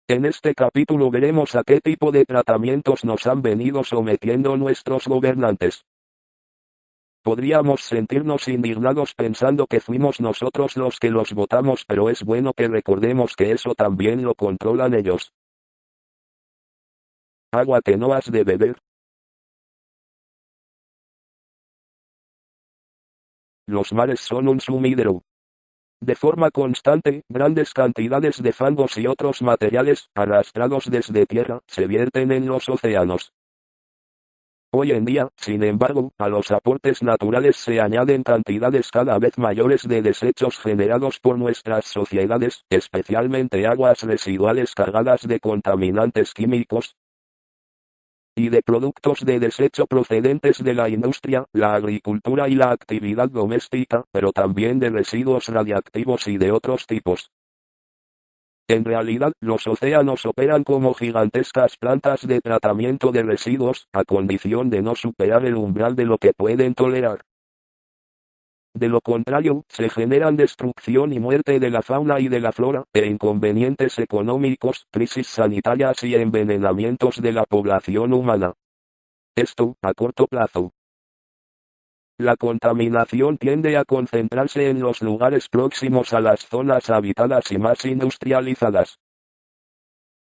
En este capítulo veremos a qué tipo de tratamientos nos han venido sometiendo nuestros gobernantes. Podríamos sentirnos indignados pensando que fuimos nosotros los que los votamos, pero es bueno que recordemos que eso también lo controlan ellos. Agua que no has de beber. Los mares son un sumidero. De forma constante, grandes cantidades de fangos y otros materiales, arrastrados desde tierra, se vierten en los océanos. Hoy en día, sin embargo, a los aportes naturales se añaden cantidades cada vez mayores de desechos generados por nuestras sociedades, especialmente aguas residuales cargadas de contaminantes químicos, y de productos de desecho procedentes de la industria, la agricultura y la actividad doméstica, pero también de residuos radiactivos y de otros tipos. En realidad, los océanos operan como gigantescas plantas de tratamiento de residuos, a condición de no superar el umbral de lo que pueden tolerar. De lo contrario, se generan destrucción y muerte de la fauna y de la flora, e inconvenientes económicos, crisis sanitarias y envenenamientos de la población humana. Esto, a corto plazo. La contaminación tiende a concentrarse en los lugares próximos a las zonas habitadas y más industrializadas.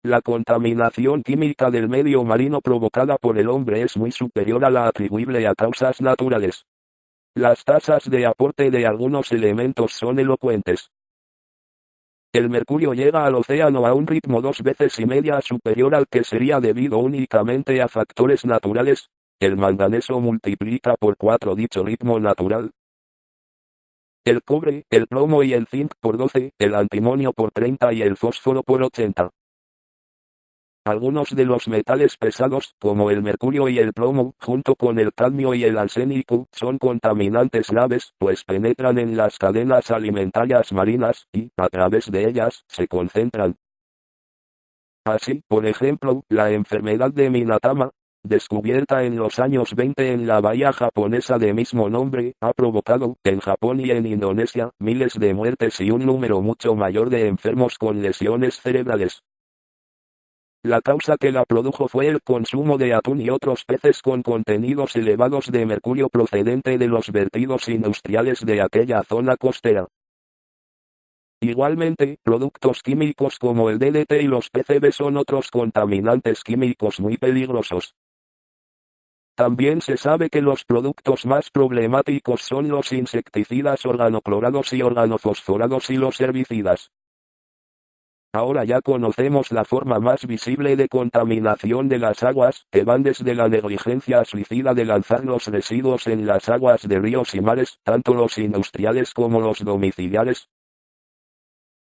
La contaminación química del medio marino provocada por el hombre es muy superior a la atribuible a causas naturales. Las tasas de aporte de algunos elementos son elocuentes. El mercurio llega al océano a un ritmo 2,5 veces superior al que sería debido únicamente a factores naturales. El manganeso multiplica por 4 dicho ritmo natural. El cobre, el plomo y el zinc por 12, el antimonio por 30 y el fósforo por 80. Algunos de los metales pesados, como el mercurio y el plomo, junto con el cadmio y el arsénico, son contaminantes graves, pues penetran en las cadenas alimentarias marinas, y, a través de ellas, se concentran. Así, por ejemplo, la enfermedad de Minatama, descubierta en los años 20 en la bahía japonesa de mismo nombre, ha provocado, en Japón y en Indonesia, miles de muertes y un número mucho mayor de enfermos con lesiones cerebrales. La causa que la produjo fue el consumo de atún y otros peces con contenidos elevados de mercurio procedente de los vertidos industriales de aquella zona costera. Igualmente, productos químicos como el DDT y los PCB son otros contaminantes químicos muy peligrosos. También se sabe que los productos más problemáticos son los insecticidas organoclorados y organofosforados y los herbicidas. Ahora ya conocemos la forma más visible de contaminación de las aguas, que van desde la negligencia suicida de lanzar los residuos en las aguas de ríos y mares, tanto los industriales como los domiciliares,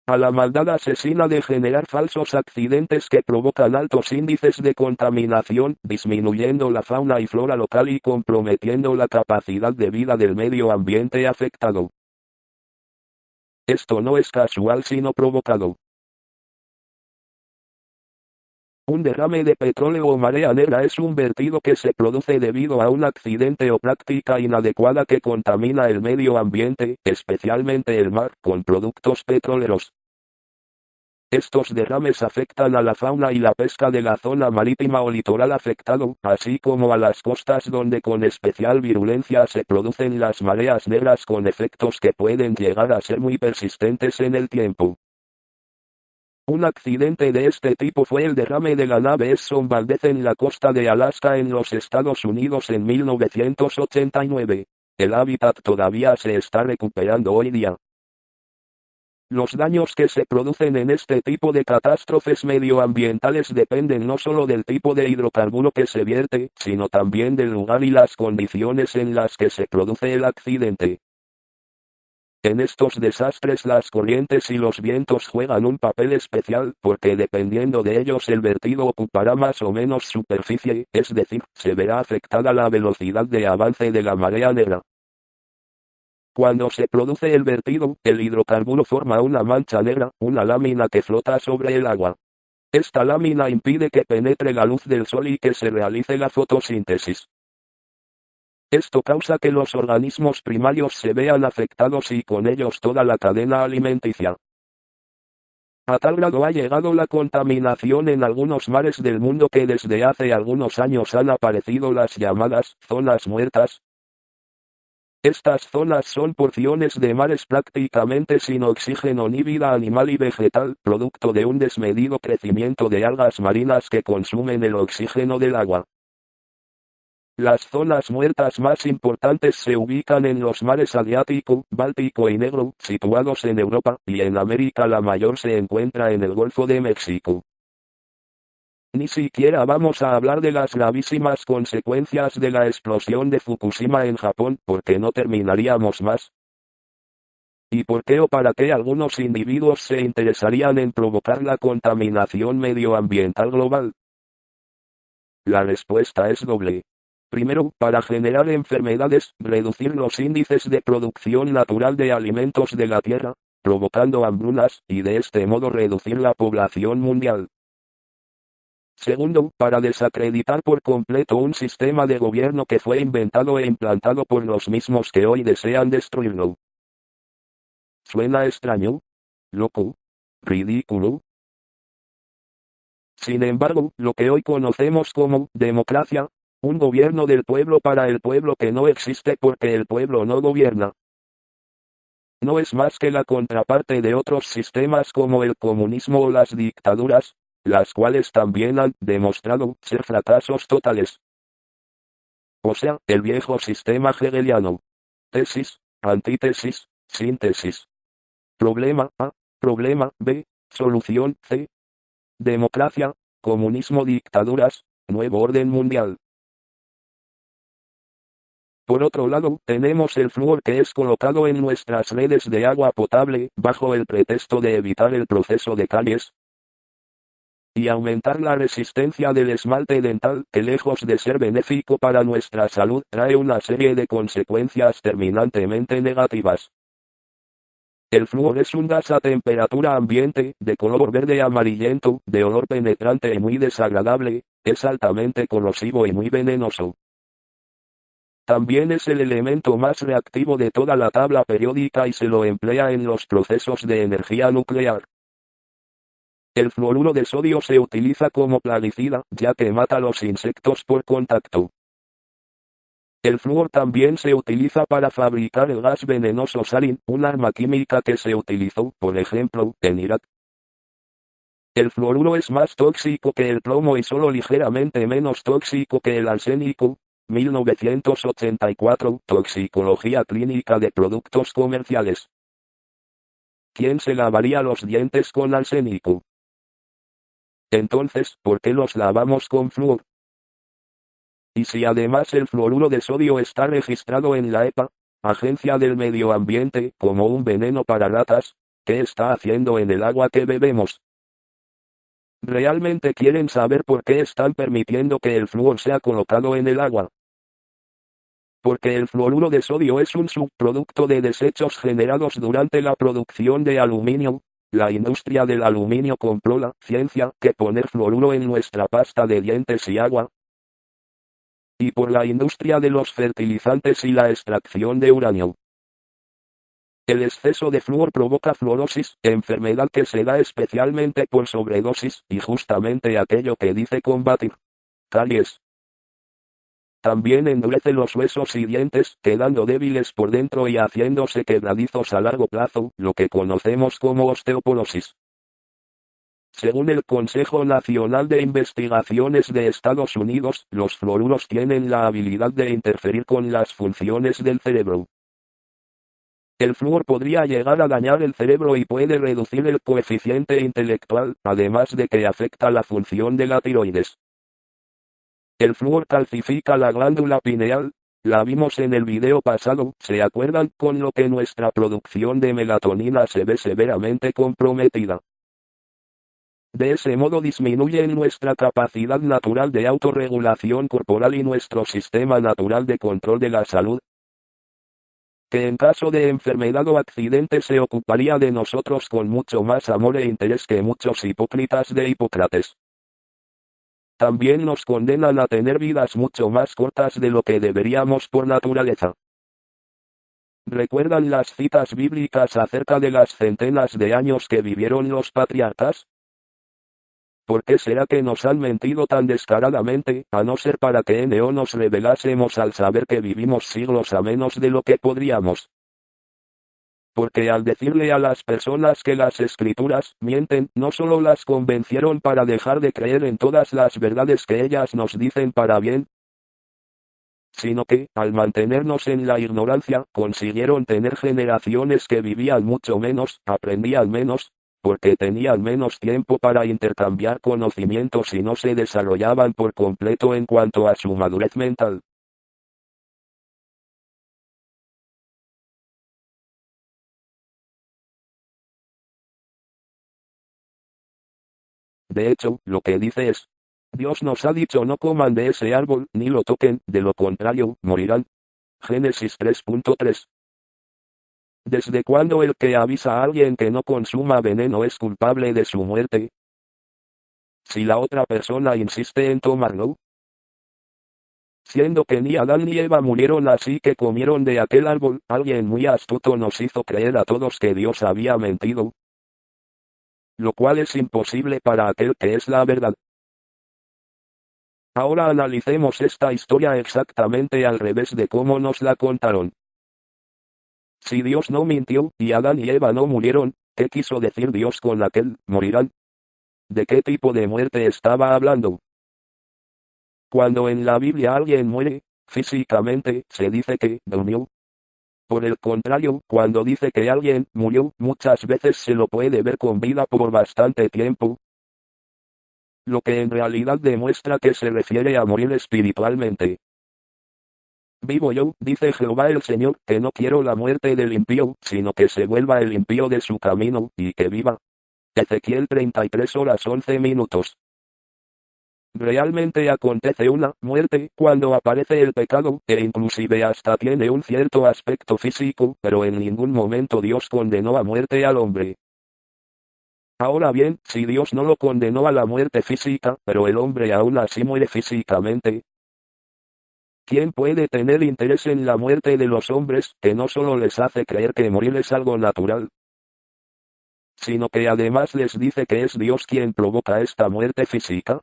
a la maldad asesina de generar falsos accidentes que provocan altos índices de contaminación, disminuyendo la fauna y flora local y comprometiendo la capacidad de vida del medio ambiente afectado. Esto no es casual sino provocado. Un derrame de petróleo o marea negra es un vertido que se produce debido a un accidente o práctica inadecuada que contamina el medio ambiente, especialmente el mar, con productos petroleros. Estos derrames afectan a la fauna y la pesca de la zona marítima o litoral afectado, así como a las costas donde con especial virulencia se producen las mareas negras con efectos que pueden llegar a ser muy persistentes en el tiempo. Un accidente de este tipo fue el derrame de la nave Exxon Valdez en la costa de Alaska en los Estados Unidos en 1989. El hábitat todavía se está recuperando hoy día. Los daños que se producen en este tipo de catástrofes medioambientales dependen no solo del tipo de hidrocarburo que se vierte, sino también del lugar y las condiciones en las que se produce el accidente. En estos desastres las corrientes y los vientos juegan un papel especial porque dependiendo de ellos el vertido ocupará más o menos superficie, es decir, se verá afectada la velocidad de avance de la marea negra. Cuando se produce el vertido, el hidrocarburo forma una mancha negra, una lámina que flota sobre el agua. Esta lámina impide que penetre la luz del sol y que se realice la fotosíntesis. Esto causa que los organismos primarios se vean afectados y con ellos toda la cadena alimenticia. A tal grado ha llegado la contaminación en algunos mares del mundo que desde hace algunos años han aparecido las llamadas zonas muertas. Estas zonas son porciones de mares prácticamente sin oxígeno ni vida animal y vegetal, producto de un desmedido crecimiento de algas marinas que consumen el oxígeno del agua. Las zonas muertas más importantes se ubican en los mares Adriático, Báltico y Negro, situados en Europa, y en América la mayor se encuentra en el Golfo de México. Ni siquiera vamos a hablar de las gravísimas consecuencias de la explosión de Fukushima en Japón, porque no terminaríamos más. ¿Y por qué o para qué algunos individuos se interesarían en provocar la contaminación medioambiental global? La respuesta es doble. Primero, para generar enfermedades, reducir los índices de producción natural de alimentos de la Tierra, provocando hambrunas, y de este modo reducir la población mundial. Segundo, para desacreditar por completo un sistema de gobierno que fue inventado e implantado por los mismos que hoy desean destruirlo. ¿Suena extraño? ¿Loco? ¿Ridículo? Sin embargo, lo que hoy conocemos como democracia, un gobierno del pueblo para el pueblo que no existe porque el pueblo no gobierna, no es más que la contraparte de otros sistemas como el comunismo o las dictaduras, las cuales también han demostrado ser fracasos totales. O sea, el viejo sistema hegeliano. Tesis, antítesis, síntesis. Problema A, problema B, solución C. Democracia, comunismo, dictaduras, nuevo orden mundial. Por otro lado, tenemos el flúor que es colocado en nuestras redes de agua potable, bajo el pretexto de evitar el proceso de caries y aumentar la resistencia del esmalte dental, que lejos de ser benéfico para nuestra salud, trae una serie de consecuencias terminantemente negativas. El flúor es un gas a temperatura ambiente, de color verde amarillento, de olor penetrante y muy desagradable, es altamente corrosivo y muy venenoso. También es el elemento más reactivo de toda la tabla periódica y se lo emplea en los procesos de energía nuclear. El fluoruro de sodio se utiliza como plaguicida, ya que mata a los insectos por contacto. El flúor también se utiliza para fabricar el gas venenoso sarin, un arma química que se utilizó, por ejemplo, en Irak. El fluoruro es más tóxico que el plomo y solo ligeramente menos tóxico que el arsénico. 1984, Toxicología clínica de productos comerciales. ¿Quién se lavaría los dientes con arsénico? Entonces, ¿por qué los lavamos con flúor? Y si además el fluoruro de sodio está registrado en la EPA, Agencia del Medio Ambiente, como un veneno para ratas, ¿qué está haciendo en el agua que bebemos? ¿Realmente quieren saber por qué están permitiendo que el flúor sea colocado en el agua? Porque el fluoruro de sodio es un subproducto de desechos generados durante la producción de aluminio. La industria del aluminio compró la ciencia que poner fluoruro en nuestra pasta de dientes y agua. Y por la industria de los fertilizantes y la extracción de uranio. El exceso de flúor provoca fluorosis, enfermedad que se da especialmente por sobredosis, y justamente aquello que dice combatir. Caries. También endurece los huesos y dientes, quedando débiles por dentro y haciéndose quebradizos a largo plazo, lo que conocemos como osteoporosis. Según el Consejo Nacional de Investigaciones de Estados Unidos, los fluoruros tienen la habilidad de interferir con las funciones del cerebro. El flúor podría llegar a dañar el cerebro y puede reducir el coeficiente intelectual, además de que afecta la función de la tiroides. El flúor calcifica la glándula pineal, la vimos en el video pasado, ¿se acuerdan? Con lo que nuestra producción de melatonina se ve severamente comprometida. De ese modo disminuye nuestra capacidad natural de autorregulación corporal y nuestro sistema natural de control de la salud, que en caso de enfermedad o accidente se ocuparía de nosotros con mucho más amor e interés que muchos hipócritas de Hipócrates. También nos condenan a tener vidas mucho más cortas de lo que deberíamos por naturaleza. ¿Recuerdan las citas bíblicas acerca de las centenas de años que vivieron los patriarcas? ¿Por qué será que nos han mentido tan descaradamente, a no ser para que no nos rebelásemos al saber que vivimos siglos a menos de lo que podríamos? Porque al decirle a las personas que las escrituras mienten, no solo las convencieron para dejar de creer en todas las verdades que ellas nos dicen para bien, sino que, al mantenernos en la ignorancia, consiguieron tener generaciones que vivían mucho menos, aprendían menos, porque tenían menos tiempo para intercambiar conocimientos y no se desarrollaban por completo en cuanto a su madurez mental. De hecho, lo que dice es, Dios nos ha dicho no coman de ese árbol, ni lo toquen, de lo contrario, morirán. Génesis 3.3. ¿Desde cuándo el que avisa a alguien que no consuma veneno es culpable de su muerte? Si la otra persona insiste en tomarlo. Siendo que ni Adán ni Eva murieron así que comieron de aquel árbol, alguien muy astuto nos hizo creer a todos que Dios había mentido, lo cual es imposible para aquel que es la verdad. Ahora analicemos esta historia exactamente al revés de cómo nos la contaron. Si Dios no mintió, y Adán y Eva no murieron, ¿qué quiso decir Dios con aquel, morirán? ¿De qué tipo de muerte estaba hablando? Cuando en la Biblia alguien muere, físicamente, se dice que, durmió. Por el contrario, cuando dice que alguien murió, muchas veces se lo puede ver con vida por bastante tiempo, lo que en realidad demuestra que se refiere a morir espiritualmente. Vivo yo, dice Jehová el Señor, que no quiero la muerte del impío, sino que se vuelva el impío de su camino, y que viva. Ezequiel 33:11. Realmente acontece una muerte cuando aparece el pecado, e inclusive hasta tiene un cierto aspecto físico, pero en ningún momento Dios condenó a muerte al hombre. Ahora bien, si Dios no lo condenó a la muerte física, pero el hombre aún así muere físicamente, ¿quién puede tener interés en la muerte de los hombres, que no solo les hace creer que morir es algo natural, sino que además les dice que es Dios quien provoca esta muerte física?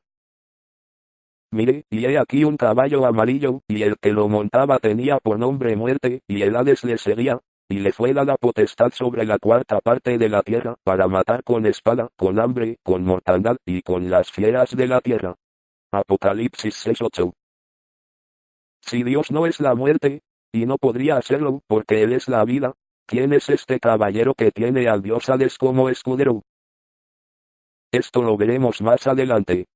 Mire, y he aquí un caballo amarillo, y el que lo montaba tenía por nombre Muerte, y el Hades le seguía, y le fue dada potestad sobre la cuarta parte de la tierra, para matar con espada, con hambre, con mortandad, y con las fieras de la tierra. Apocalipsis 6:8. Si Dios no es la muerte, y no podría serlo, porque Él es la vida, ¿quién es este caballero que tiene al dios Hades como escudero? Esto lo veremos más adelante.